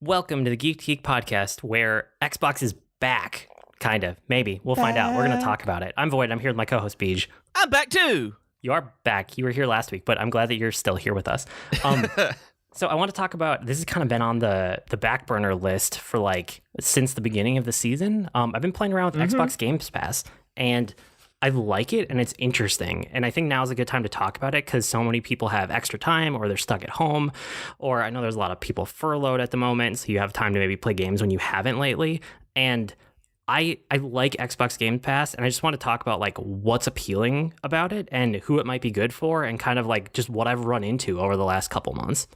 Welcome to the Geek Podcast, where Xbox is back. Kind of. Maybe. We'll find out. We're going to talk about it. I'm Void. I'm here with my co-host, Beej. I'm back too. You are back. You were here last week, but I'm glad that you're still here with us. So I want to talk about, this has kind of been on the back burner list for since the beginning of the season. I've been playing around with Xbox Game Pass, and I like it, and it's interesting. And I think now's a good time to talk about it because so many people have extra time, or they're stuck at home, or I know there's a lot of people furloughed at the moment, so you have time to maybe play games when you haven't lately. And I like Xbox Game Pass, and I just want to talk about what's appealing about it and who it might be good for, and kind of just what I've run into over the last couple months.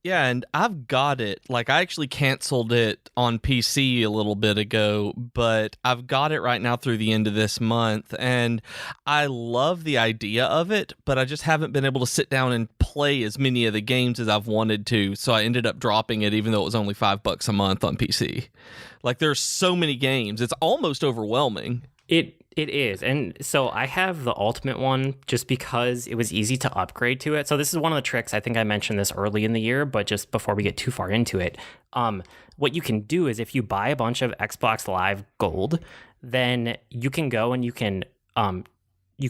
Yeah, and I've got it. I actually canceled it on PC a little bit ago, but I've got it right now through the end of this month, and I love the idea of it, but I just haven't been able to sit down and play as many of the games as I've wanted to, so I ended up dropping it even though it was only $5 a month on PC. There's so many games, it's almost overwhelming. It is. And so I have the Ultimate one just because it was easy to upgrade to it. So this is one of the tricks. I think I mentioned this early in the year, but just before we get too far into it, what you can do is if you buy a bunch of Xbox Live Gold, then you can go and you can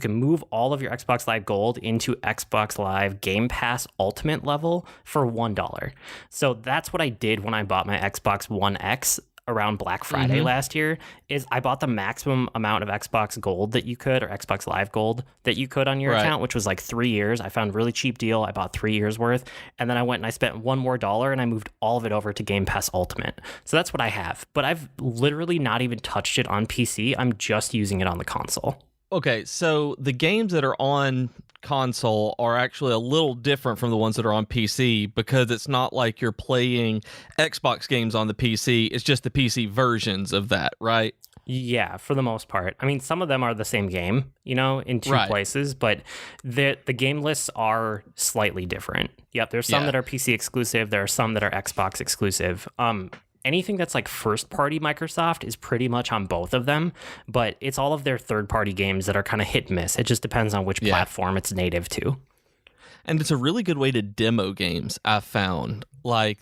move all of your Xbox Live Gold into Xbox Live Game Pass Ultimate level for $1. So that's what I did when I bought my Xbox One X around Black Friday last year. Is I bought the maximum amount of Xbox Gold that you could, or Xbox Live Gold that you could on your account, which was 3 years. I found a really cheap deal. I bought 3 years worth, and then I went and I spent $1 more and I moved all of it over to Game Pass Ultimate. So that's what I have, but I've literally not even touched it on PC. I'm just using it on the console. Okay, so the games that are on console are actually a little different from the ones that are on PC because it's not like you're playing Xbox games on the PC. It's just the PC versions of that, right? Yeah, for the most part. I mean, some of them are the same game, in two places, but the game lists are slightly different. Yep, there's some that are PC exclusive. There are some that are Xbox exclusive. Anything that's first-party Microsoft is pretty much on both of them, but it's all of their third-party games that are kind of hit and miss. It just depends on which platform it's native to. And it's a really good way to demo games, I've found.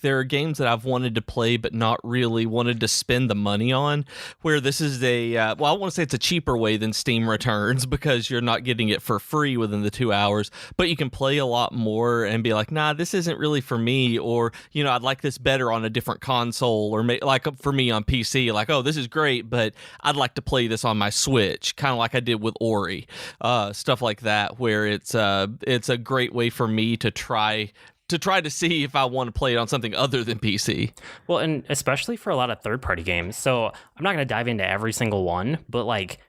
There are games that I've wanted to play but not really wanted to spend the money on, where this is I want to say it's a cheaper way than Steam Returns because you're not getting it for free within the 2 hours, but you can play a lot more and be like, nah, this isn't really for me, or, I'd like this better on a different console, or for me on PC, oh, this is great, but I'd like to play this on my Switch, kind of like I did with Ori, stuff like that, where it's a great way for me to try to see if I want to play it on something other than PC. Well, and especially for a lot of third-party games. So I'm not going to dive into every single one, but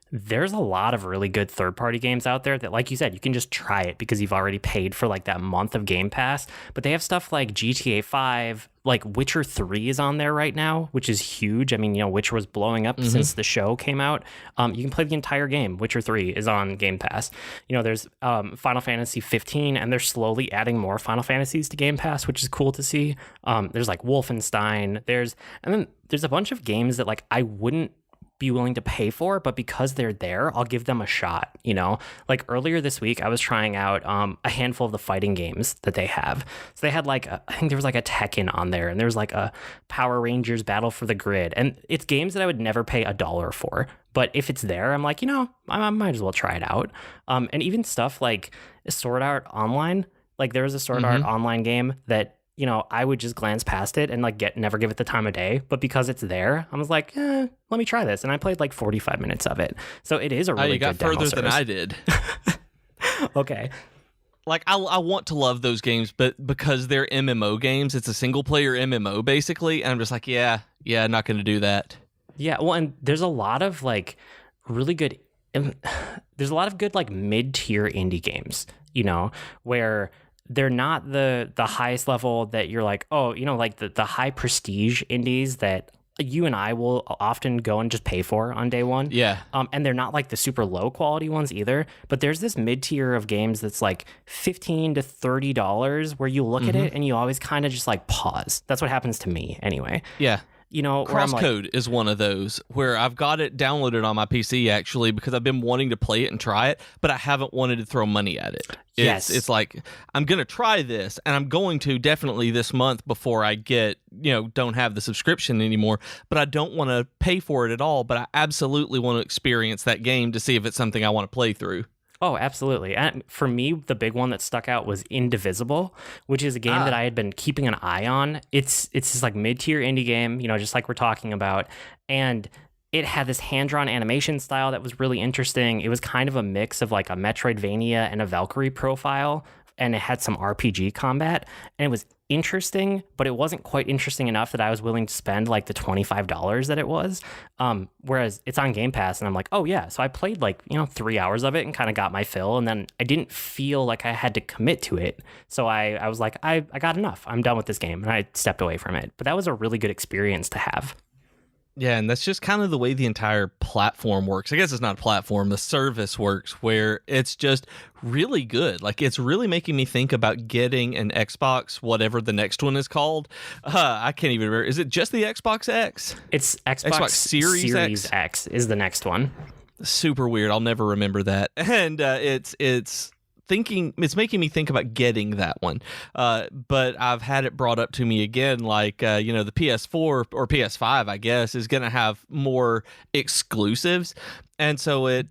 there's a lot of really good third-party games out there that, like you said, you can just try it because you've already paid for that month of Game Pass. But they have stuff like GTA 5, Witcher 3 is on there right now, which is huge. I mean, Witcher was blowing up since the show came out. You can play the entire game. Witcher 3 is on Game Pass. There's Final Fantasy 15, and they're slowly adding more Final Fantasies to Game Pass, which is cool to see. There's Wolfenstein. And then there's a bunch of games that I wouldn't be willing to pay for, but because they're there, I'll give them a shot. Earlier this week, I was trying out a handful of the fighting games that they have. So they had I think there was a Tekken on there, and there was a Power Rangers Battle for the Grid, and it's games that I would never pay $1 for. But if it's there, I'm I might as well try it out. And even stuff like Sword Art Online, there was a Sword Art Online game that I would just glance past it and never give it the time of day. But because it's there, I was let me try this. And I played 45 minutes of it. So it is a really good demo service. You got further than I did. Okay. I want to love those games, but because they're MMO games, it's a single player MMO basically. And I'm just not going to do that. Yeah. Well, and there's a lot of really good, there's a lot of good mid-tier indie games, where they're not the highest level that you're the high prestige indies that you and I will often go and just pay for on day one. Yeah. And they're not the super low quality ones either, but there's this mid tier of games that's $15 to $30 where you look at it and you always kind of just pause. That's what happens to me anyway. Yeah. where I'm like, Crosscode is one of those where I've got it downloaded on my PC actually because I've been wanting to play it and try it, but I haven't wanted to throw money at it. Yes. It's like, I'm going to try this, and I'm going to definitely this month before I get, don't have the subscription anymore, but I don't want to pay for it at all, but I absolutely want to experience that game to see if it's something I want to play through. Oh, absolutely. And for me, the big one that stuck out was Indivisible, which is a game that I had been keeping an eye on. It's this like mid-tier indie game, just like we're talking about. And it had this hand-drawn animation style that was really interesting. It was kind of a mix of like a Metroidvania and a Valkyrie profile, and it had some RPG combat, and it was interesting, but it wasn't quite interesting enough that I was willing to spend like the $25 that it was. Whereas it's on Game Pass, and I'm like, oh yeah. So I played like 3 hours of it and kind of got my fill, and then I didn't feel like I had to commit to it. So I was like, I got enough. I'm done with this game, and I stepped away from it. But that was a really good experience to have. Yeah, and that's just kind of the way the entire platform works. I guess it's not a platform, the service works, where it's just really good. Like, it's really making me think about getting an Xbox, whatever the next one is called. I can't even remember. Is it just the Xbox X? It's Xbox Series X is the next one. Super weird. I'll never remember that. And it's making me think about getting that one, but I've had it brought up to me again, like the PS4 or PS5 I guess is gonna have more exclusives, and so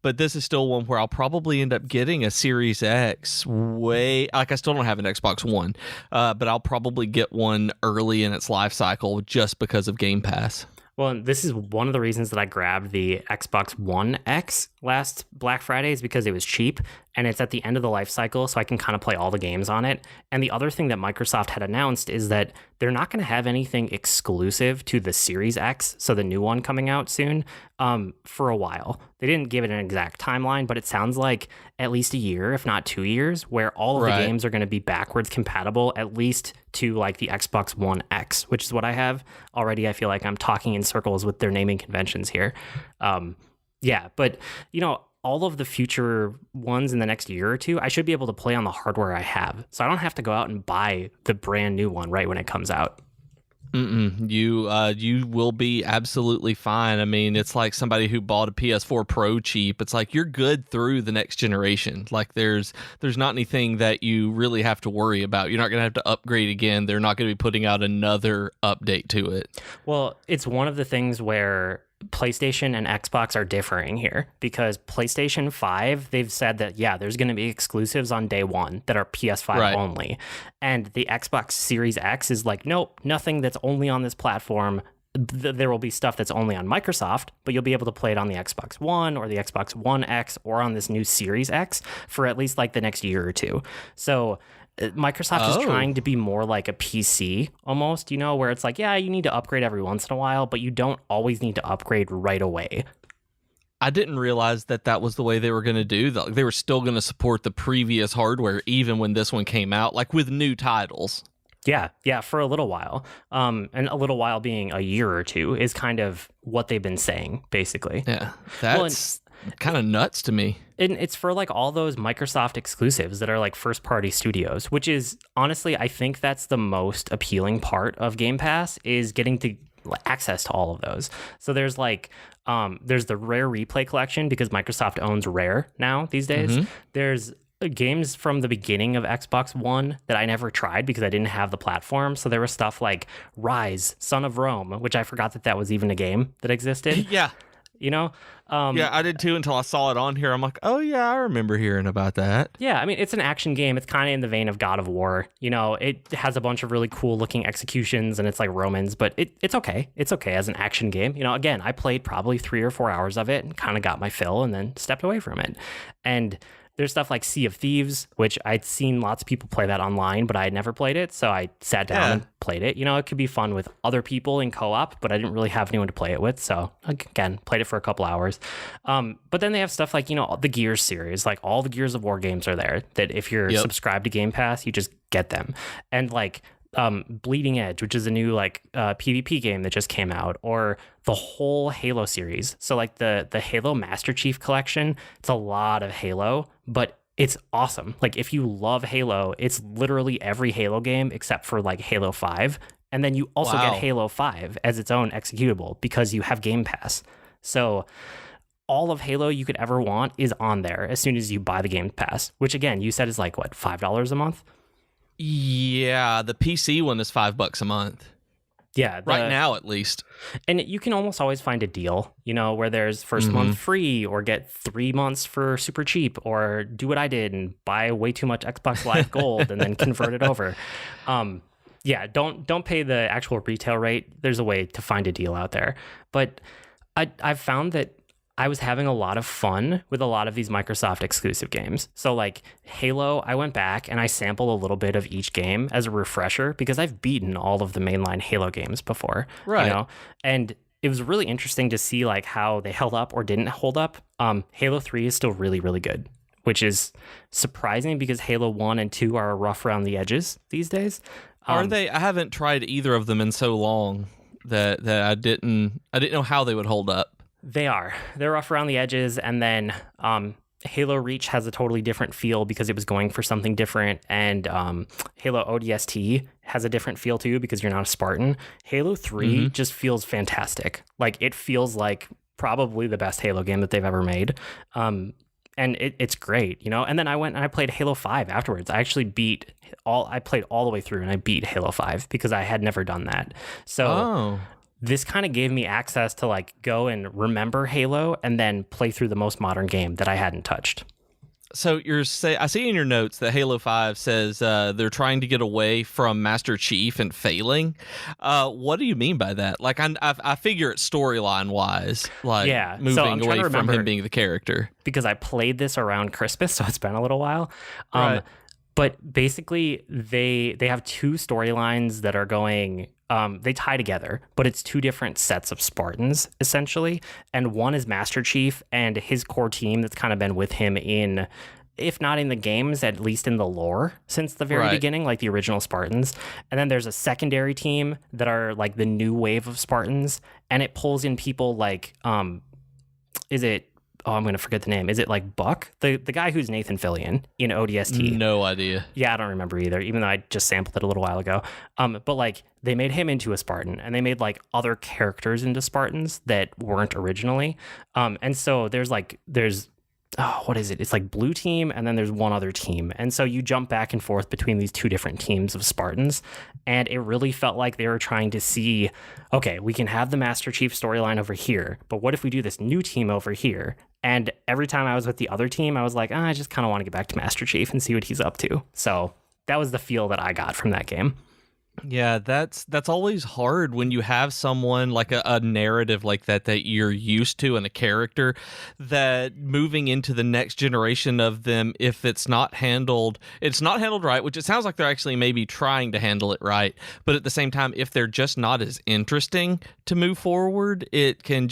but this is still one where I'll probably end up getting a Series X I still don't have an Xbox One, but I'll probably get one early in its life cycle just because of Game Pass. Well, and this is one of the reasons that I grabbed the Xbox One X last Black Friday, is because it was cheap and it's at the end of the life cycle, so I can kind of play all the games on it. And the other thing that Microsoft had announced is that they're not going to have anything exclusive to the Series X, so the new one coming out soon, for a while. They didn't give it an exact timeline, but it sounds like at least a year, if not 2 years, where all of the games are going to be backwards compatible, at least to like the Xbox One X, which is what I have already. I feel like I'm talking in circles with their naming conventions here. Yeah, but all of the future ones in the next year or two, I should be able to play on the hardware I have. So I don't have to go out and buy the brand new one right when it comes out. You will be absolutely fine. I mean, it's like somebody who bought a PS4 Pro cheap. It's like you're good through the next generation. Like there's not anything that you really have to worry about. You're not going to have to upgrade again. They're not going to be putting out another update to it. Well, it's one of the things where PlayStation and Xbox are differing here, because PlayStation 5, they've said that, yeah, there's going to be exclusives on day one that are PS5 only. And the Xbox Series X is like, nope, nothing that's only on this platform. There will be stuff that's only on Microsoft, but you'll be able to play it on the Xbox One or the Xbox One X or on this new Series X for at least like the next year or two. So Microsoft is trying to be more like a PC almost, where it's like, yeah, you need to upgrade every once in a while, but you don't always need to upgrade right away. I didn't realize that was the way they were going to do. They were still going to support the previous hardware even when this one came out, like with new titles. Yeah, for a little while. And a little while being a year or two is kind of what they've been saying, basically. Yeah, that's kind of nuts to me. And it's for like all those Microsoft exclusives that are like first party studios, which is honestly, I think that's the most appealing part of Game Pass, is getting to access to all of those. So there's like, there's the Rare Replay collection, because Microsoft owns Rare now these days. There's games from the beginning of Xbox One that I never tried because I didn't have the platform. So there was stuff like Rise, Son of Rome, which I forgot that was even a game that existed. Yeah. Yeah, I did too until I saw it on here. I'm like, oh yeah, I remember hearing about that. Yeah, I mean, it's an action game. It's kind of in the vein of God of War. It has a bunch of really cool looking executions, and it's like Romans, but it's okay. It's okay as an action game. Again, I played probably 3 or 4 hours of it and kind of got my fill and then stepped away from it. And there's stuff like Sea of Thieves, which I'd seen lots of people play that online, but I had never played it. So I sat down and played it. It could be fun with other people in co-op, but I didn't really have anyone to play it with. So again, played it for a couple hours. But then they have stuff like, the Gears series, like all the Gears of War games are there, that if you're subscribed to Game Pass, you just get them. And like Bleeding Edge, which is a new like PvP game that just came out, or the whole Halo series. So like the Halo Master Chief Collection, it's a lot of Halo, but it's awesome. Like if you love Halo, it's literally every Halo game except for like Halo 5 And then you also Wow. get Halo 5 as its own executable because you have Game Pass. So all of Halo you could ever want is on there as soon as you buy the Game Pass, which again, you said is like, what, $5 a month? Yeah, the PC one is $5 a month. Yeah. Right now, at least. And you can almost always find a deal, where there's first month free or get 3 months for super cheap or do what I did and buy way too much Xbox Live Gold and then convert it over. Yeah, don't pay the actual retail rate. There's a way to find a deal out there. But I've found that I was having a lot of fun with a lot of these Microsoft exclusive games. So like Halo, I went back and I sampled a little bit of each game as a refresher because I've beaten all of the mainline Halo games before. Right. And it was really interesting to see like how they held up or didn't hold up. Halo 3 is still really, really good, which is surprising because Halo 1 and 2 are rough around the edges these days. Are they? I haven't tried either of them in so long that I didn't know how they would hold up. They're rough around the edges, and then Halo Reach has a totally different feel because it was going for something different, and Halo ODST has a different feel too because you're not a Spartan. Halo 3 just feels fantastic. Like it feels like probably the best Halo game that they've ever made. And it's great, And then I went and I played Halo 5 afterwards. I actually I played all the way through and I beat Halo 5 because I had never done that. So this kind of gave me access to like go and remember Halo and then play through the most modern game that I hadn't touched. So I see in your notes that Halo 5 says they're trying to get away from Master Chief and failing. What do you mean by that? Like I figure it's storyline wise, like moving away from him being the character. Because I played this around Christmas, so it's been a little while. Right. But basically, they have two storylines that are going. They tie together, but it's two different sets of Spartans, essentially. And one is Master Chief and his core team that's kind of been with him in, if not in the games, at least in the lore since the very beginning, like the original Spartans. And then there's a secondary team that are like the new wave of Spartans, and it pulls in people like, is it... Oh, I'm going to forget the name. Is it like Buck? The guy who's Nathan Fillion in ODST? No idea. Yeah, I don't remember either, even though I just sampled it a little while ago. But like they made him into a Spartan and they made like other characters into Spartans that weren't originally. And so there's what is it? It's like blue team and then there's one other team. And so you jump back and forth between these two different teams of Spartans. And it really felt like they were trying to see, okay, we can have the Master Chief storyline over here, but what if we do this new team over here? And every time I was with the other team, I was like, I just kind of want to get back to Master Chief and see what he's up to. So that was the feel that I got from that game. Yeah, that's always hard when you have someone like a narrative like that you're used to and a character that moving into the next generation of them, if it's not handled right, which it sounds like they're actually maybe trying to handle it right. But at the same time, if they're just not as interesting to move forward, it can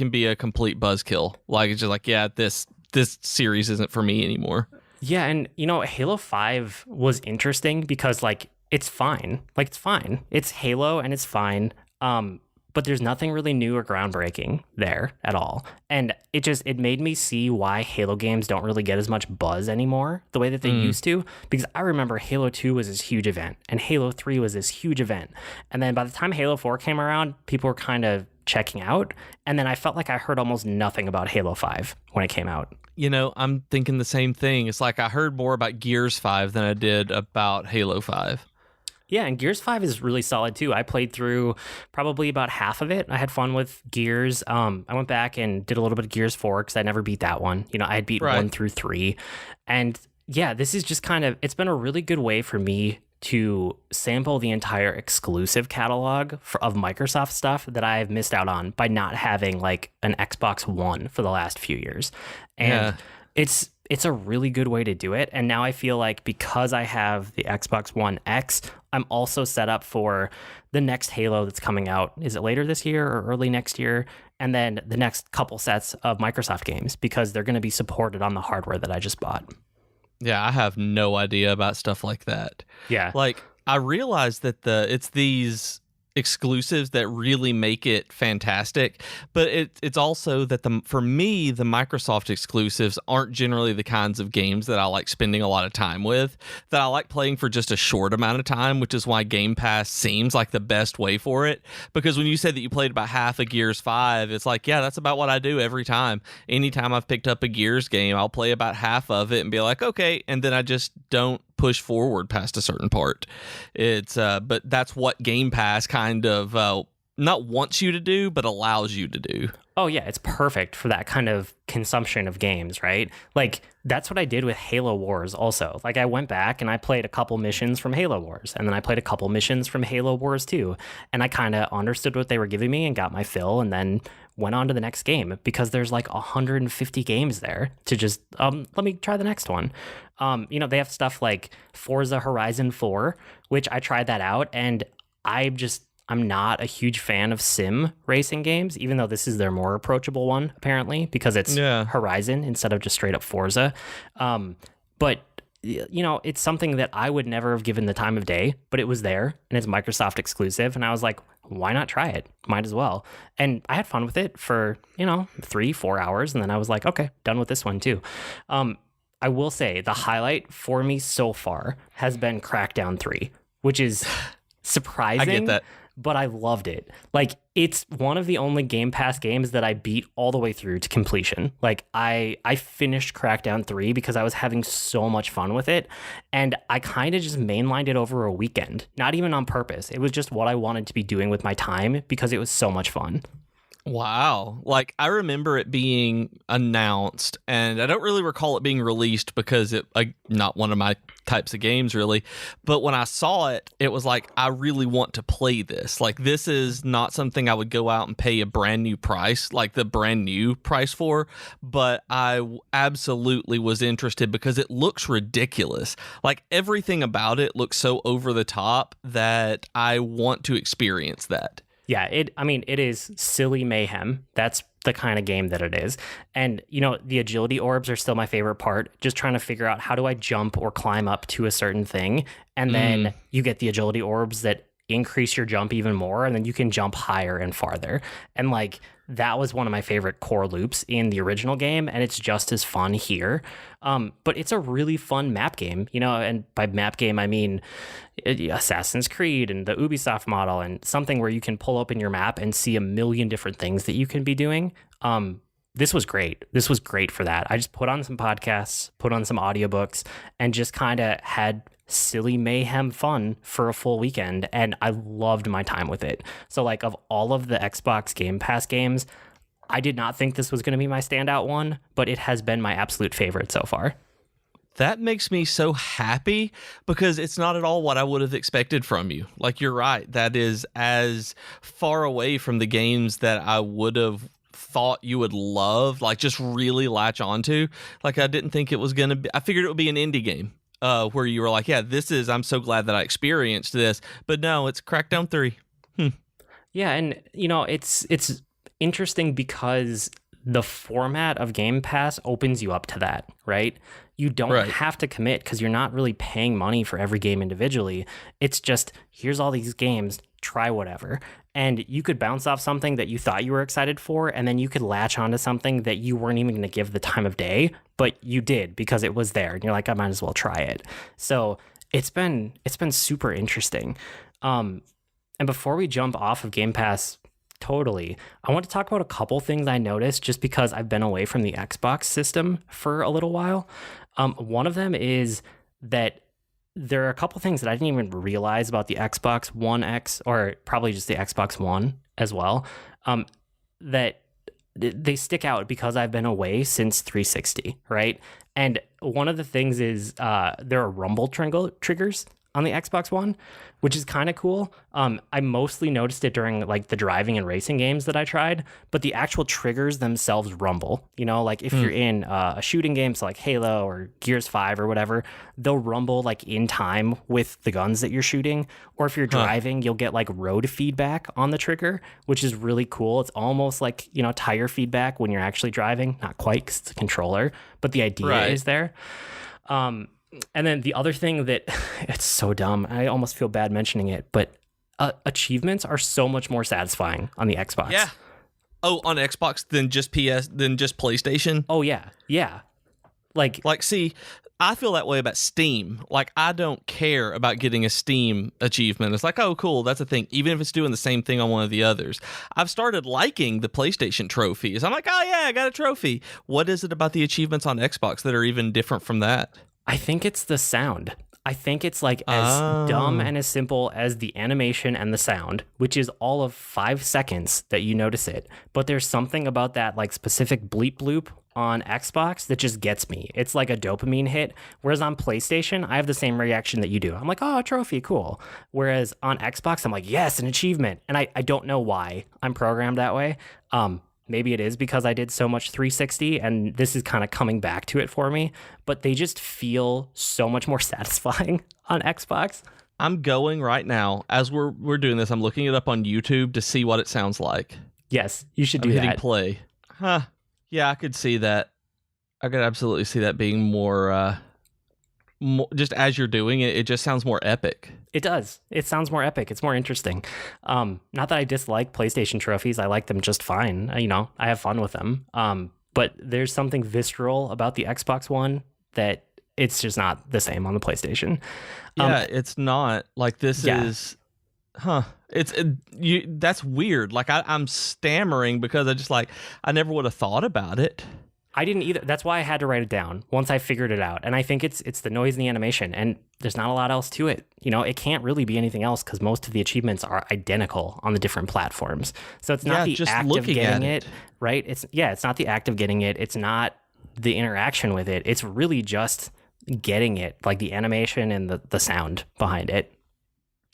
be a complete buzzkill. Like it's just like, yeah, this series isn't for me anymore. Yeah, and Halo 5 was interesting because like it's fine. Like it's fine. It's Halo and it's fine. But there's nothing really new or groundbreaking there at all. And it made me see why Halo games don't really get as much buzz anymore the way that they used to. Because I remember Halo 2 was this huge event and Halo 3 was this huge event. And then by the time Halo 4 came around, people were kind of checking out. And then I felt like I heard almost nothing about Halo 5 when it came out. I'm thinking the same thing. It's like I heard more about Gears 5 than I did about Halo 5. Yeah, and Gears 5 is really solid too. I played through probably about half of it. I had fun with Gears. I went back and did a little bit of Gears 4 because I never beat that one. I had beat 1 through 3. And yeah, this is just it's been a really good way for me to sample the entire exclusive catalog of Microsoft stuff that I've missed out on by not having like an Xbox One for the last few years. And it's a really good way to do it. And now I feel like because I have the Xbox One X, I'm also set up for the next Halo that's coming out. Is it later this year or early next year? And then the next couple sets of Microsoft games because they're going to be supported on the hardware that I just bought. Yeah, I have no idea about stuff like that. Yeah. Like I realized that it's these exclusives that really make it fantastic, but it's also that for me the Microsoft exclusives aren't generally the kinds of games that I like spending a lot of time with, that I like playing for just a short amount of time, which is why Game Pass seems like the best way for it. Because when you said that you played about half a Gears 5, it's like, yeah, that's about what I do every time. Anytime I've picked up a Gears game, I'll play about half of it and be like, okay, and then I just don't push forward past a certain part. It's but that's what Game Pass kind of not wants you to do, but allows you to do. Oh yeah, it's perfect for that kind of consumption of games, right? Like that's what I did with Halo Wars also. Like I went back and I played a couple missions from Halo Wars, and then I played a couple missions from Halo Wars 2, and I kind of understood what they were giving me and got my fill, and then went on to the next game, because there's like 150 games there to just let me try the next one. They have stuff like Forza Horizon 4, which I tried that out, and I'm not a huge fan of sim racing games, even though this is their more approachable one, apparently, because it's Horizon instead of just straight up Forza. But it's something that I would never have given the time of day, but it was there and it's Microsoft exclusive. And I was like, why not try it? Might as well. And I had fun with it for, 3-4 hours. And then I was like, okay, done with this one too. I will say the highlight for me so far has been Crackdown 3, which is surprising. I get that. But I loved it. Like, it's one of the only Game Pass games that I beat all the way through to completion. Like, I finished Crackdown 3 because I was having so much fun with it, and I kind of just mainlined it over a weekend. Not even on purpose. It was just what I wanted to be doing with my time because it was so much fun. Wow. Like, I remember it being announced, and I don't really recall it being released because not one of my types of games, really. But when I saw it, it was like, I really want to play this. Like, this is not something I would go out and pay a brand new price, like the brand new price for, but I absolutely was interested because it looks ridiculous. Like, everything about it looks so over the top that I want to experience that. Yeah, it is silly mayhem. That's the kind of game that it is. And, the agility orbs are still my favorite part. Just trying to figure out, how do I jump or climb up to a certain thing? And then you get the agility orbs that increase your jump even more, and then you can jump higher and farther. And that was one of my favorite core loops in the original game, and it's just as fun here. But it's a really fun map game, and by map game, I mean Assassin's Creed and the Ubisoft model, and something where you can pull open your map and see a million different things that you can be doing. This was great. This was great for that. I just put on some podcasts, put on some audiobooks, and just kind of had silly mayhem fun for a full weekend, and I loved my time with it. So of all of the Xbox Game Pass games, I did not think this was going to be my standout one, but it has been my absolute favorite so far. That makes me so happy because it's not at all what I would have expected from you. Like, you're right. That is as far away from the games that I would have thought you would love, like just really latch onto. Like, I didn't think it was going to be, I figured it would be an indie game. Where you were like, yeah, I'm so glad that I experienced this. But no, it's Crackdown 3. Yeah, and, it's interesting because the format of Game Pass opens you up to that, right? You don't have to commit because you're not really paying money for every game individually. It's just, here's all these games, try whatever. And you could bounce off something that you thought you were excited for, and then you could latch onto something that you weren't even going to give the time of day, but you did because it was there. And you're like, I might as well try it. So it's been super interesting. And before we jump off of Game Pass totally, I want to talk about a couple things I noticed just because I've been away from the Xbox system for a little while. One of them is that there are a couple things that I didn't even realize about the Xbox One X, or probably just the Xbox One as well, that they stick out because I've been away since 360, right? And one of the things is there are rumble triggers on the Xbox One, which is kind of cool. I mostly noticed it during the driving and racing games that I tried, but the actual triggers themselves rumble. If you're in a shooting game, so like Halo or Gears 5 or whatever, they'll rumble in time with the guns that you're shooting. Or if you're driving, you'll get road feedback on the trigger, which is really cool. It's almost like, tire feedback when you're actually driving. Not quite because it's a controller, but the idea is there. And then the other thing that it's so dumb, I almost feel bad mentioning it, but Achievements are so much more satisfying on the Xbox. Yeah. Oh, on Xbox than just PlayStation? Oh, yeah. Yeah. Like, See, I feel that way about Steam. Like, I don't care about getting a Steam achievement. It's like, oh, cool, that's a thing, even if it's doing the same thing on one of the others. I've started liking the PlayStation trophies. I'm like, oh, yeah, I got a trophy. What is it about the achievements on Xbox that are even different from that? I think it's the sound. I think it's like as dumb and as simple as the animation and the sound, which is all of 5 seconds that you notice it. But there's something about that like specific bleep bloop on Xbox that just gets me. It's like a dopamine hit. Whereas on PlayStation, I have the same reaction that you do. I'm like, oh, a trophy, cool. Whereas on Xbox, I'm like, yes, an achievement. And I don't know why I'm programmed that way. Maybe it is because I did so much 360 and this is kind of coming back to it for me, but they just feel so much more satisfying on Xbox. I'm going right now as we're doing this. I'm looking it up on YouTube to see what it sounds like. Yes, you should do I'm that. hitting play. Huh. Yeah, I could see that. I could absolutely see that being more just as you're doing it, it just sounds more epic. It does. It sounds more epic. It's more interesting. Not that I dislike PlayStation trophies. I like them just fine. I have fun with them. But there's something visceral about the Xbox One that it's just not the same on the PlayStation. Yeah, it's not. Like, this is... Huh. That's weird. Like, I'm stammering because I never would have thought about it. I didn't either. That's why I had to write it down once I figured it out. And I think it's the noise and the animation, and there's not a lot else to it. It can't really be anything else because most of the achievements are identical on the different platforms. So it's not the act of getting it, right? It's not the act of getting it. It's not the interaction with it. It's really just getting it, like the animation and the sound behind it.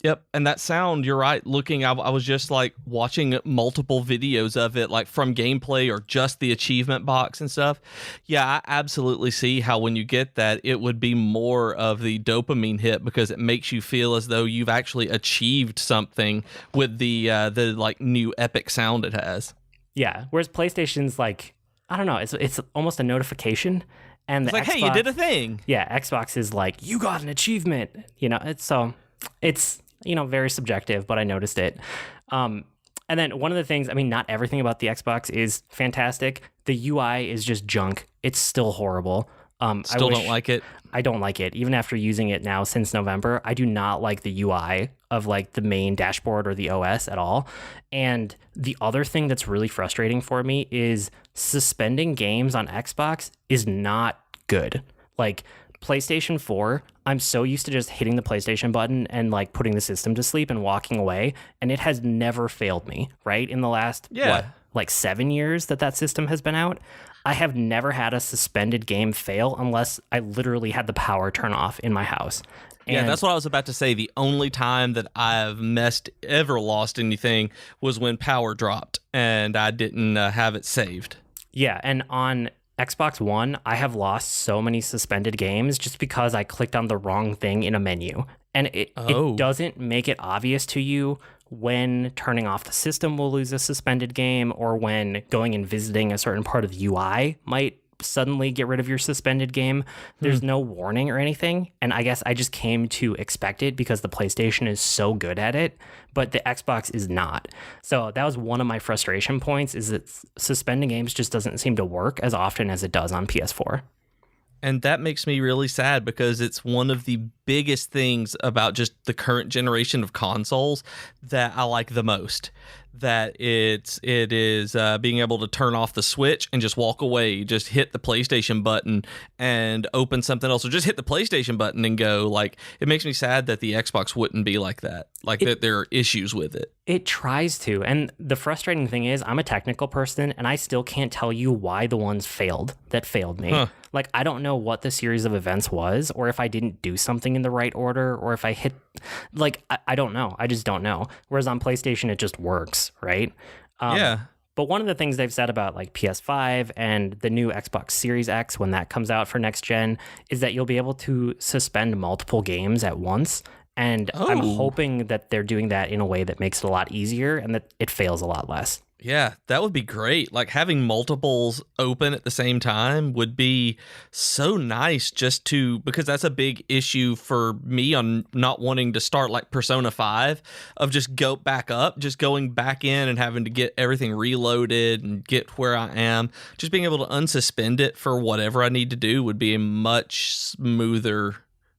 Yep, and that sound, you're right. I was just like watching multiple videos of it, like from gameplay or just the achievement box and stuff. Yeah, I absolutely see how when you get that, it would be more of the dopamine hit because it makes you feel as though you've actually achieved something with the like new epic sound it has. Yeah, whereas PlayStation's like, I don't know, it's almost a notification. And it's like, hey, you did a thing. Yeah, Xbox is like, you got an achievement. It's very subjective, but I noticed it. And then one of the things, not everything about the Xbox is fantastic. The UI is just junk. It's still horrible. Still don't like it. I don't like it. Even after using it now since November, I do not like the UI of like the main dashboard or the OS at all. And the other thing that's really frustrating for me is suspending games on Xbox is not good. Like, PlayStation 4, I'm so used to just hitting the PlayStation button and like putting the system to sleep and walking away, and it has never failed me, right? In the last, 7 years that system has been out, I have never had a suspended game fail unless I literally had the power turn off in my house. Yeah, that's what I was about to say. The only time that I've ever lost anything was when power dropped and I didn't have it saved. Yeah, and on Xbox One, I have lost so many suspended games just because I clicked on the wrong thing in a menu. And it doesn't make it obvious to you when turning off the system will lose a suspended game, or when going and visiting a certain part of the UI might suddenly get rid of your suspended game. There's no warning or anything. And I guess I just came to expect it because the PlayStation is so good at it, but the Xbox is not. So that was one of my frustration points, is that suspending games just doesn't seem to work as often as it does on PS4. And that makes me really sad because it's one of the biggest things about just the current generation of consoles that I like the most. That it is being able to turn off the Switch and just walk away, just hit the PlayStation button and open something else, or just hit the PlayStation button and go. Like, it makes me sad that the Xbox wouldn't be like that, that there are issues with it. It tries to. And the frustrating thing is, I'm a technical person and I still can't tell you why the ones failed me. Huh. Like, I don't know what the series of events was, or if I didn't do something in the right order, or if I hit, I don't know. I just don't know. Whereas on PlayStation, it just works, right? Yeah. But one of the things they've said about like PS5 and the new Xbox Series X, when that comes out for next gen, is that you'll be able to suspend multiple games at once. And I'm Oh. hoping that they're doing that in a way that makes it a lot easier and that it fails a lot less. Yeah, that would be great. Like having multiples open at the same time would be so nice because that's a big issue for me on not wanting to start like Persona 5 of just going back in and having to get everything reloaded and get where I am. Just being able to unsuspend it for whatever I need to do would be a much smoother,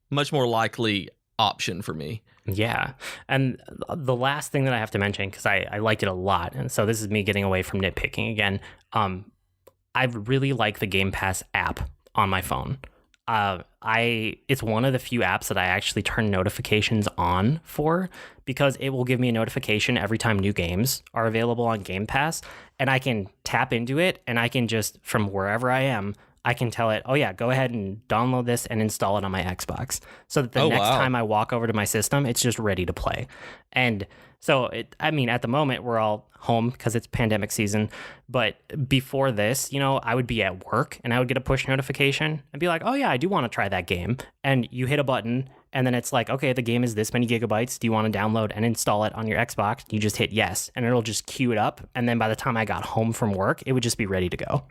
much more likely option for me. Yeah. And the last thing that I have to mention, because I liked it a lot, and so this is me getting away from nitpicking again, I really like the Game Pass app on my phone. It's one of the few apps that I actually turn notifications on for, because it will give me a notification every time new games are available on Game Pass, and I can tap into it, and I can just, from wherever I am, I can tell it, oh yeah, go ahead and download this and install it on my Xbox. So that the next time I walk over to my system, it's just ready to play. And so, at the moment, we're all home because it's pandemic season. But before this, I would be at work and I would get a push notification and be like, oh yeah, I do want to try that game. And you hit a button and then it's like, okay, the game is this many gigabytes. Do you want to download and install it on your Xbox? You just hit yes, and it'll just queue it up. And then by the time I got home from work, it would just be ready to go.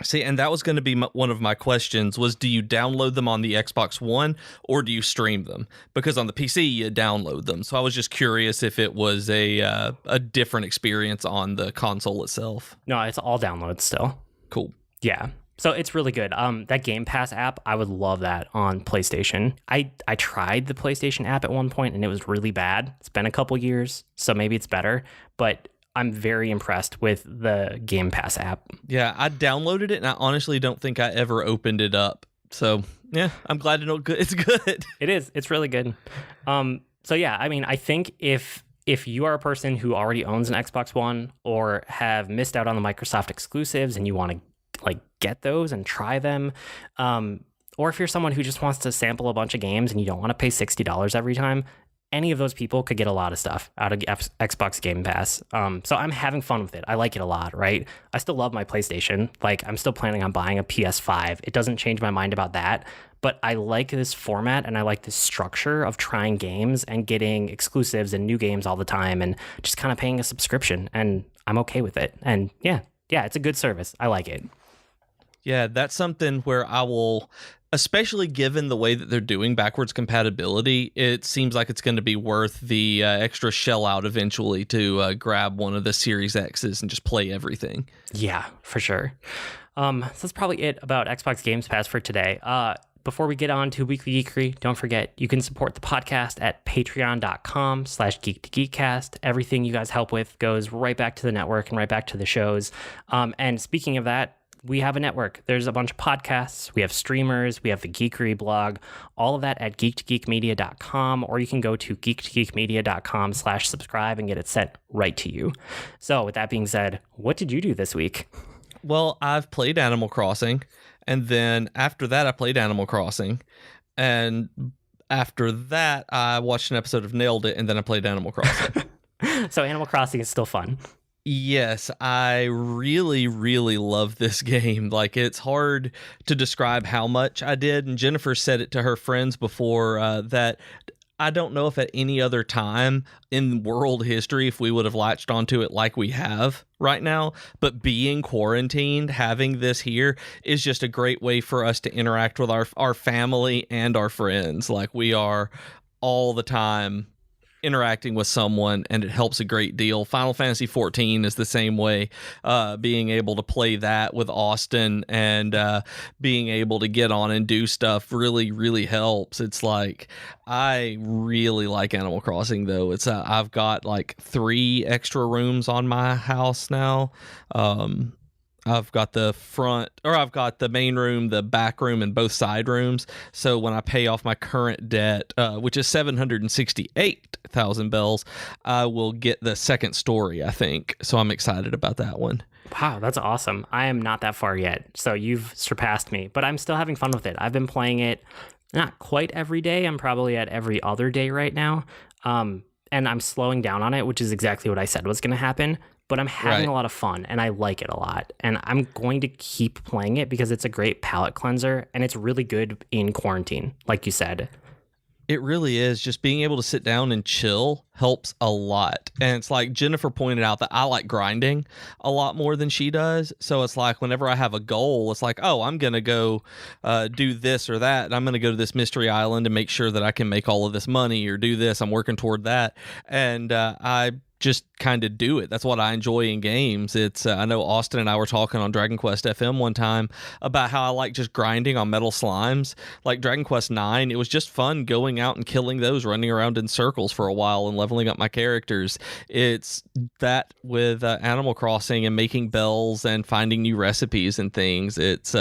See, and that was going to be one of my questions was, do you download them on the Xbox One or do you stream them? Because on the PC, you download them. So I was just curious if it was a different experience on the console itself. No, it's all downloads still. Cool. Yeah. So it's really good. That Game Pass app, I would love that on PlayStation. I tried the PlayStation app at one point and it was really bad. It's been a couple years, so maybe it's better. But I'm very impressed with the Game Pass app. Yeah, I downloaded it, and I honestly don't think I ever opened it up. So, yeah, I'm glad to know it's good. It is. It's really good. So, yeah, I think if you are a person who already owns an Xbox One or have missed out on the Microsoft exclusives and you want to get those and try them, or if you're someone who just wants to sample a bunch of games and you don't want to pay $60 every time, any of those people could get a lot of stuff out of Xbox Game Pass. So I'm having fun with it. I like it a lot, right? I still love my PlayStation. I'm still planning on buying a PS5. It doesn't change my mind about that. But I like this format and I like this structure of trying games and getting exclusives and new games all the time and just kind of paying a subscription. And I'm okay with it. And yeah, it's a good service. I like it. Yeah, that's something where I will, especially given the way that they're doing backwards compatibility, it seems like it's going to be worth the extra shell out eventually to grab one of the Series X's and just play everything. Yeah, for sure. So that's probably it about Xbox Games Pass for today. Before we get on to Weekly Geekery, don't forget you can support the podcast at patreon.com/geek2geekcast. Everything you guys help with goes right back to the network and right back to the shows. And speaking of that, we have a network. There's a bunch of podcasts. We have streamers. We have the Geekery blog. All of that at geek2geekmedia.com, or you can go to geek2geekmedia.com/subscribe and get it sent right to you. So with that being said, what did you do this week? Well, I've played Animal Crossing, and then after that, I played Animal Crossing, and after that, I watched an episode of Nailed It, and then I played Animal Crossing. So Animal Crossing is still fun. Yes, I really, really love this game. It's hard to describe how much I did. And Jennifer said it to her friends before that I don't know if at any other time in world history, if we would have latched onto it like we have right now. But being quarantined, having this here is just a great way for us to interact with our family and our friends. We are all the time interacting with someone, and it helps a great deal. Final Fantasy XIV is the same way. Being able to play that with Austin and being able to get on and do stuff really, really helps. It's I really like Animal Crossing, though. It's I've got 3 extra rooms on my house now. I've got the main room, the back room, and both side rooms. So when I pay off my current debt, which is 768,000 bells, I will get the second story, I think. So I'm excited about that one. Wow, that's awesome. I am not that far yet, so you've surpassed me, but I'm still having fun with it. I've been playing it not quite every day. I'm probably at every other day right now. And I'm slowing down on it, which is exactly what I said was going to happen. But I'm having a lot of fun, and I like it a lot. And I'm going to keep playing it because it's a great palate cleanser, and it's really good in quarantine, like you said. It really is. Just being able to sit down and chill helps a lot. And it's like Jennifer pointed out that I like grinding a lot more than she does. So it's like whenever I have a goal, it's like, oh, I'm going to go do this or that. And I'm going to go to this mystery island and make sure that I can make all of this money or do this. I'm working toward that. And I just kind of do it. That's what I enjoy in games. It's I know Austin and I were talking on Dragon Quest FM one time about how I like just grinding on metal slimes. Like Dragon Quest 9, it was just fun going out and killing those, running around in circles for a while and leveling up my characters. It's that with Animal Crossing and making bells and finding new recipes and things. It's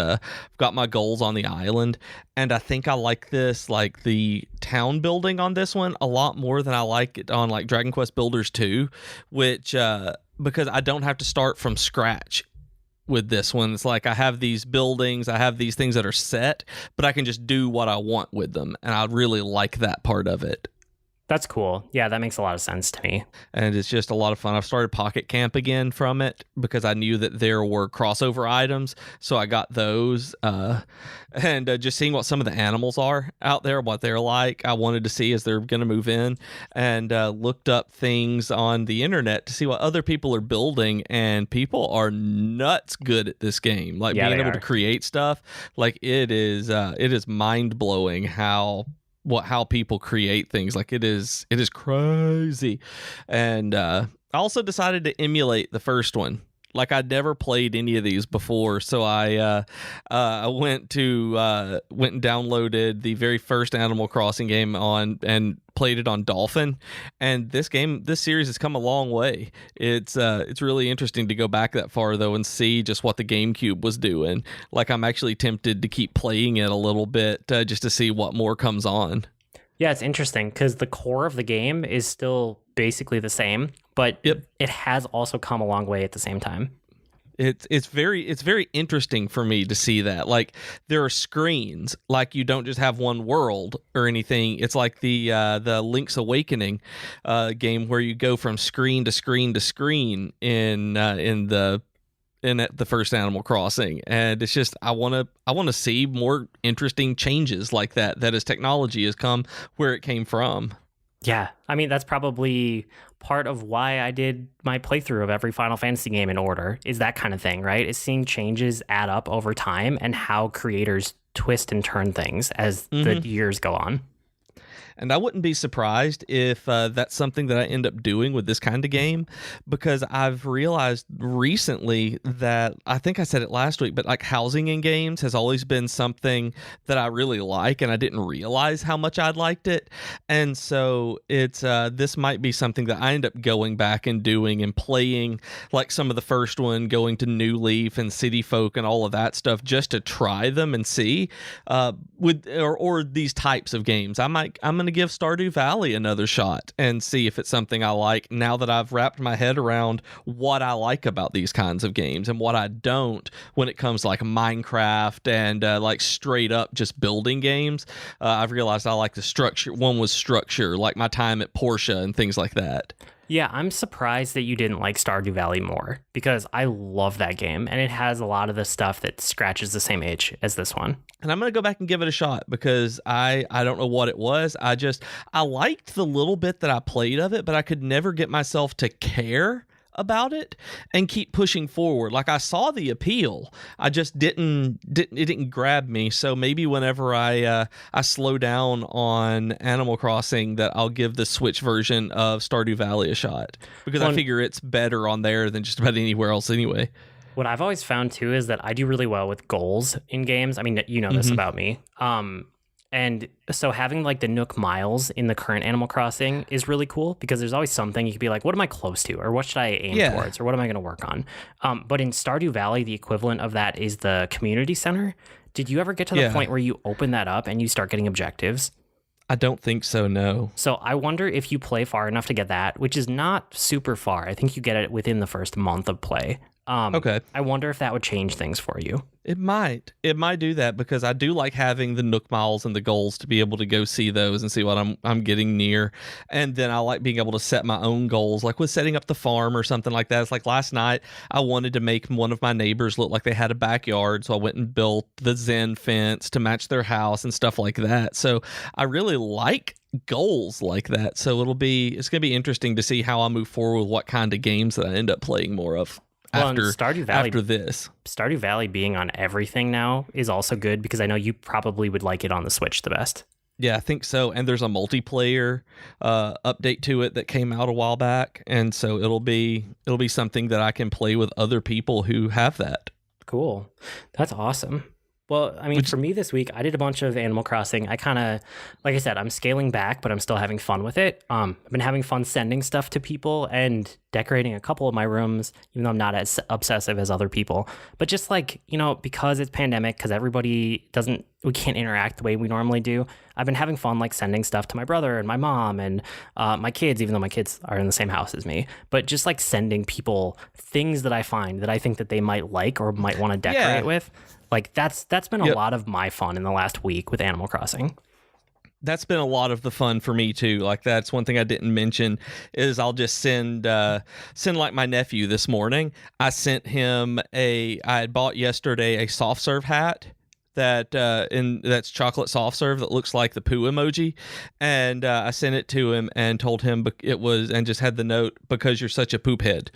got my goals on the island, and I think I like this, like the town building on this one a lot more than I like it on like Dragon Quest Builders 2, which because I don't have to start from scratch with this one. It's like I have these buildings, I have these things that are set, but I can just do what I want with them, and I really like that part of it. That's cool. Yeah, that makes a lot of sense to me. And it's just a lot of fun. I've started Pocket Camp again from it because I knew that there were crossover items, so I got those. And just seeing what some of the animals are out there, what they're like, I wanted to see as they're going to move in, and looked up things on the internet to see what other people are building, and people are nuts good at this game. Like being able to create stuff, like it is mind-blowing how people create things. Like it is crazy. And I also decided to emulate the first one. Like I'd never played any of these before, so I went and downloaded the very first Animal Crossing game and played it on Dolphin. And this series has come a long way. It's really interesting to go back that far though and see just what the GameCube was doing. Like I'm actually tempted to keep playing it a little bit just to see what more comes on. Yeah, it's interesting because the core of the game is still basically the same, but it has also come a long way at the same time. It's very interesting for me to see that. Like there are screens, like you don't just have one world or anything. It's like the Link's Awakening game where you go from screen to screen to screen in the first Animal Crossing, and it's just I want to see more interesting changes like that as technology has come where it came from. Yeah, I mean that's probably part of why I did my playthrough of every Final Fantasy game in order, is that kind of thing, right? Is seeing changes add up over time and how creators twist and turn things as the years go on. And I wouldn't be surprised if that's something that I end up doing with this kind of game, because I've realized recently that, I think I said it last week, but like housing in games has always been something that I really like, and I didn't realize how much I'd liked it. And so it's this might be something that I end up going back and doing and playing, like some of the first one, going to New Leaf and City Folk and all of that stuff just to try them and see with these types of games. I'm going to give Stardew Valley another shot and see if it's something I like now that I've wrapped my head around what I like about these kinds of games and what I don't when it comes to like Minecraft and like straight up just building games. I've realized I like the structure. One was structure, like my time at Porsche and things like that. Yeah, I'm surprised that you didn't like Stardew Valley more, because I love that game and it has a lot of the stuff that scratches the same itch as this one. And I'm going to go back and give it a shot because I don't know what it was. I liked the little bit that I played of it, but I could never get myself to care about it and keep pushing forward. Like I saw the appeal, I just it didn't grab me. So maybe whenever I slow down on Animal Crossing, that I'll give the Switch version of Stardew Valley a shot, because I figure it's better on there than just about anywhere else anyway. What I've always found too is that I do really well with goals in games. I mean, you know this about me. And so having like the Nook Miles in the current Animal Crossing is really cool, because there's always something you could be like, what am I close to? Or what should I aim towards? Or what am I going to work on? But in Stardew Valley, the equivalent of that is the community center. Did you ever get to the point where you open that up and you start getting objectives? I don't think so, no. So I wonder if you play far enough to get that, which is not super far. I think you get it within the first month of play. Okay. I wonder if that would change things for you. It might. It might do that because I do like having the Nook Miles and the goals to be able to go see those and see what I'm getting near. And then I like being able to set my own goals, like with setting up the farm or something like that. It's like last night I wanted to make one of my neighbors look like they had a backyard, so I went and built the Zen fence to match their house and stuff like that. So I really like goals like that. So it's gonna be interesting to see how I move forward with what kind of games that I end up playing more of. After this. Stardew Valley being on everything now is also good because I know you probably would like it on the Switch the best. Yeah, I think so. And there's a multiplayer update to it that came out a while back, and so it'll be something that I can play with other people who have that. Cool. That's awesome. Well, I mean, for me this week, I did a bunch of Animal Crossing. I kind of, like I said, I'm scaling back, but I'm still having fun with it. I've been having fun sending stuff to people and decorating a couple of my rooms, even though I'm not as obsessive as other people. But just like, because it's pandemic, because we can't interact the way we normally do. I've been having fun like sending stuff to my brother and my mom and my kids, even though my kids are in the same house as me. But just like sending people things that I find that I think that they might like or might want to decorate with. Like that's been a lot of my fun in the last week with Animal Crossing. That's been a lot of the fun for me too. Like that's one thing I didn't mention is I'll just send like my nephew this morning. I sent him I had bought yesterday a soft serve hat that's chocolate soft serve that looks like the poo emoji, and I sent it to him and told him and just had the note, because you're such a poop head.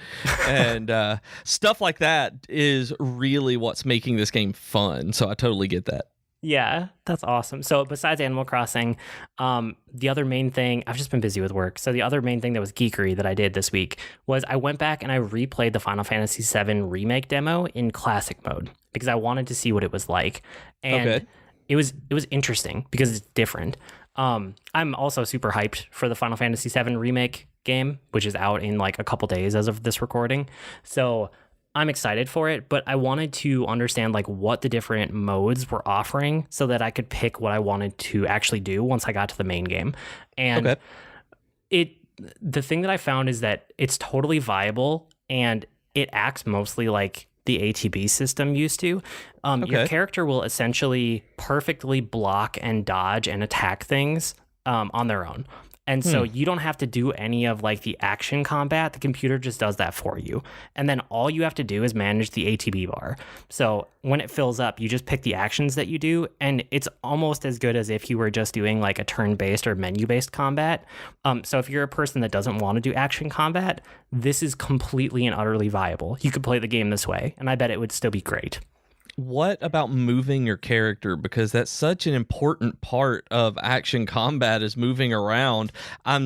And stuff like that is really what's making this game fun, so I totally get that. Yeah, that's awesome. So besides Animal Crossing, the other main thing, I've just been busy with work. So the other main thing that was geekery that I did this week was I went back and I replayed the Final Fantasy VII Remake Demo in classic mode because I wanted to see what it was like. And it was interesting because it's different. I'm also super hyped for the Final Fantasy VII Remake game, which is out in like a couple days as of this recording. So I'm excited for it, but I wanted to understand like what the different modes were offering so that I could pick what I wanted to actually do once I got to the main game. And the thing that I found is that it's totally viable and it acts mostly like the ATB system used to. Your character will essentially perfectly block and dodge and attack things on their own. And so you don't have to do any of like the action combat. The computer just does that for you. And then all you have to do is manage the ATB bar. So when it fills up, you just pick the actions that you do. And it's almost as good as if you were just doing like a turn-based or menu-based combat. So if you're a person that doesn't want to do action combat, this is completely and utterly viable. You could play the game this way, and I bet it would still be great. What about moving your character? Because that's such an important part of action combat is moving around. I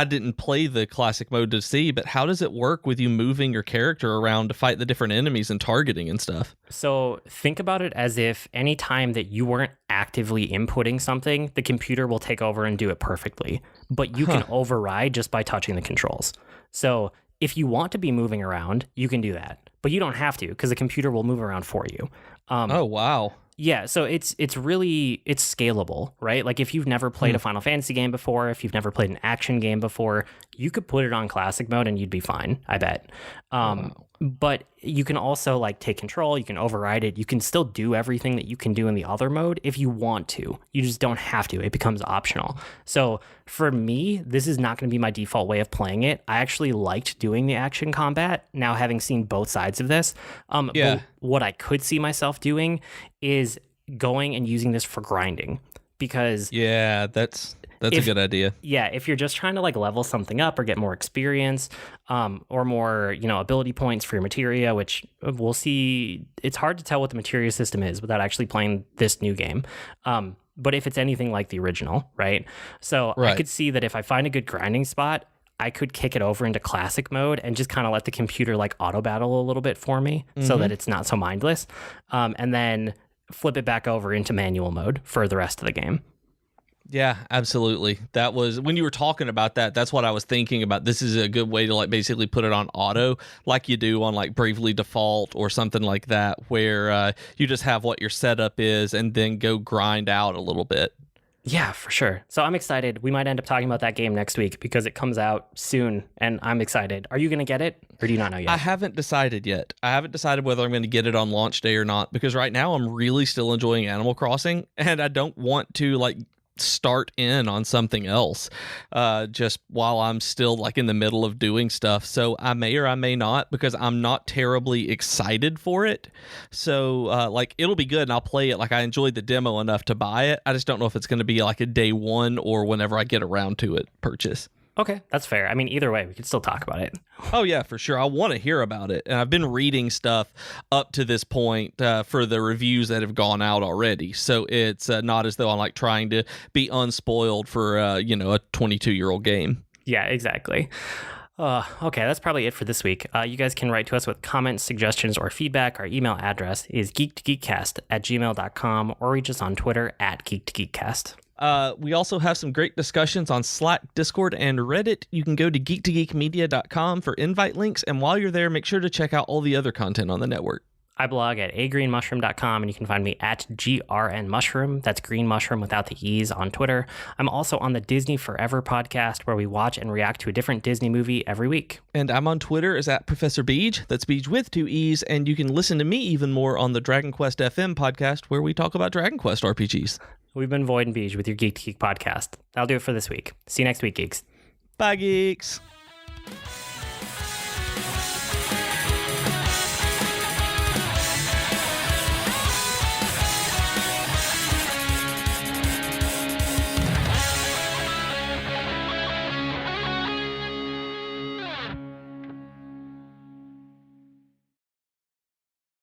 didn't play the classic mode to see, but how does it work with you moving your character around to fight the different enemies and targeting and stuff? So think about it as if any time that you weren't actively inputting something, the computer will take over and do it perfectly. But you can override just by touching the controls. So if you want to be moving around, you can do that. But you don't have to because the computer will move around for you. Oh, wow. Yeah, so it's scalable, right? Like if you've never played a Final Fantasy game before, if you've never played an action game before, you could put it on classic mode and you'd be fine, I bet. Wow. But you can also like take control, you can override it, you can still do everything that you can do in the other mode if you want to. You just don't have to. It becomes optional. So for me, this is not going to be my default way of playing it. I actually liked doing the action combat, now having seen both sides of this. But what I could see myself doing is going and using this for grinding, because that's a good idea. Yeah, if you're just trying to like level something up or get more experience, or more, ability points for your materia, which we'll see. It's hard to tell what the materia system is without actually playing this new game. But if it's anything like the original, right? So I could see that if I find a good grinding spot, I could kick it over into classic mode and just kind of let the computer like auto battle a little bit for me so that it's not so mindless. And then flip it back over into manual mode for the rest of the game. Yeah, absolutely. That was when you were talking about that. That's what I was thinking about. This is a good way to like basically put it on auto, like you do on like Bravely Default or something like that, where you just have what your setup is and then go grind out a little bit. Yeah, for sure. So I'm excited. We might end up talking about that game next week because it comes out soon, and I'm excited. Are you going to get it, or do you not know yet? I haven't decided yet. I haven't decided whether I'm going to get it on launch day or not, because right now I'm really still enjoying Animal Crossing, and I don't want to start in on something else just while I'm still in the middle of doing stuff. So I may or I may not, because I'm not terribly excited for it. So it'll be good and I'll play it. I enjoyed the demo enough to buy it. I just don't know if it's going to be a day one or whenever I get around to it purchase. Okay, that's fair. I mean, either way, we could still talk about it. Oh, yeah, for sure. I want to hear about it. And I've been reading stuff up to this point for the reviews that have gone out already. So it's not as though I'm trying to be unspoiled for, a 22-year-old game. Yeah, exactly. Okay, that's probably it for this week. You guys can write to us with comments, suggestions, or feedback. Our email address is geek2geekcast@gmail.com, or reach us on Twitter @geek2geekcast. We also have some great discussions on Slack, Discord, and Reddit. You can go to geek2geekmedia.com for invite links, and while you're there, make sure to check out all the other content on the network. I blog at agreenmushroom.com, and you can find me at grnmushroom. That's green mushroom without the E's on Twitter. I'm also on the Disney Forever podcast, where we watch and react to a different Disney movie every week. And I'm on Twitter as @Professor Beej. That's Beej with 2 E's. And you can listen to me even more on the Dragon Quest FM podcast, where we talk about Dragon Quest RPGs. We've been Void and Beej with your Geek to Geek podcast. That'll do it for this week. See you next week, geeks. Bye, geeks.